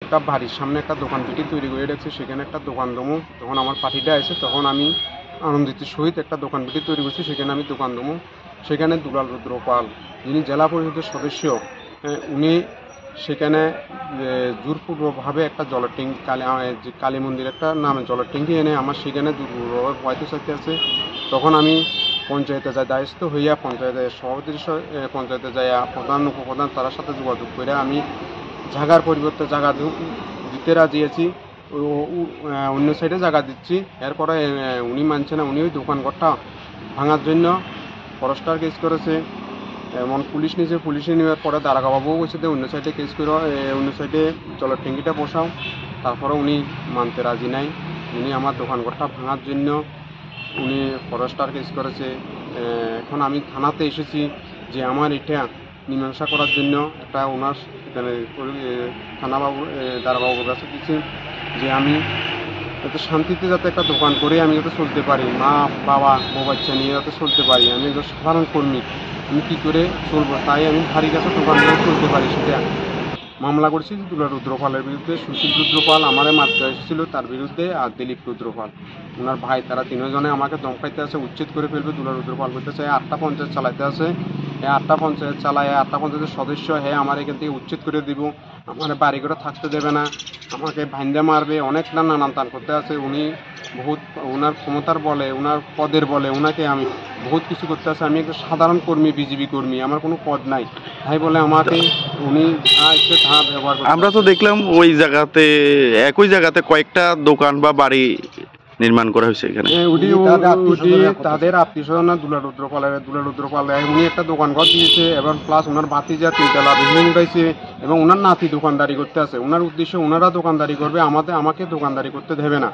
একটা বাড়ির সামনে একটা দোকান পিটি তৈরি করে রাখছে, সেখানে একটা দোকান দমু। তখন আমার পার্টিটা এসে তখন আমি আনন্দিত সহিত একটা দোকান পিটি তৈরি করছি, সেখানে আমি দোকান দমু। সেখানে দুলাল রুদ্র পাল, যিনি জেলা পরিষদের সদস্য, উনি সেখানে জোরপূর্বকভাবে একটা জলের ট্যাঙ্কি কালী মন্দির একটা নামে জলের ট্যাঙ্কি এনে আমার সেখানে জোরপূর্বকভাবে পয়তে চাইতে আছে। তখন আমি পঞ্চায়েতে যাই দায়িত্ব হইয়া, পঞ্চায়েতের সভাপতির পঞ্চায়েতে যাইয়া প্রধান উপপ্রধান তার সাথে যোগাযোগ করে আমি জায়গার পরিবর্তে জায়গা দিতে রাজি আছি। অন্য সাইডে জায়গা দিচ্ছি। এরপরে উনি মানছে না, উনি ওই দোকানঘরটা ভাঙার জন্য ফরেস্টার কেস করেছে। এমন পুলিশ নিয়েছে, পুলিশে নেওয়ার পরে দারোগাবাবুও বলছে যে অন্য সাইডে কেস করো, অন্য সাইডে জলের ট্যাঙ্কিটা বসাও। তারপরে উনি মানতে রাজি নাই। উনি আমার দোকানঘরটা ভাঙার জন্য উনি ফরেস্টার কেস করেছে। এখন আমি থানাতে এসেছি যে আমার এটা মীমাংসা করার জন্য একটা ওনার থানাবাবু দারোগাবাবুর কাছে দিচ্ছি যে আমি যাতে শান্তিতে যাতে একটা দোকান করে আমি যাতে চলতে পারি, মা বাবা বউ বাচ্চা নিয়ে যাতে চলতে পারি। আমি একজন সাধারণ কর্মী, আমি কী করে চলবো, তাই আমি ভারী কাছে দোকান করে চলতে পারি। সেটা মামলা করছি দুলাল রুদ্রপালের বিরুদ্ধে। সুশীল রুদ্রপাল আমারে মারতে এসেছিল, তার বিরুদ্ধে, আর দিলীপ রুদ্রপাল ওনার ভাই, তারা তিনজনে আমাকে দমকাইতে আছে, উচ্ছেদ করে ফেলবে। দুলাল রুদ্রপাল বলতেছে 8টা পঞ্চায়েত চালাইতে আছে, এই 8টা পঞ্চায়েত চালায়, 8টা পঞ্চায়েতের সদস্য হ্যাঁ আমার এখান থেকে উচ্ছেদ করে দিব, আমার বাড়ি করে থাকতে দেবে না, আমাকে ভাইন্দা মারবে, অনেক নানান তান করতে আছে। উনি বহুত ওনার ক্ষমতার বলে, ওনার পদের বলে ওনাকে আমি বহুত কিছু করতে আছে। আমি একটা সাধারণ কর্মী, বিজেপি কর্মী, আমার কোনো পদ নাই, তাই বলে আমাকে উনি যা ইচ্ছে তা ব্যবহার করতে। আমরা তো দেখলাম ওই জায়গাতে, একই জায়গাতে কয়েকটা দোকান বা বাড়ি নির্মাণ করা হয়েছে এখানে। তাদের আত্মীয় স্বজন না, দুলাল রুদ্রপাল উনি একটা দোকান ঘর দিয়েছে, এবং প্লাস ওনার ভাতিজা 3তলা বিল্ডিং উঠাইছে, এবং ওনার নাতি দোকানদারি করতে আছে। ওনার উদ্দেশ্য ওনারা দোকানদারি করবে, আমাকে দোকানদারি করতে দেবে না।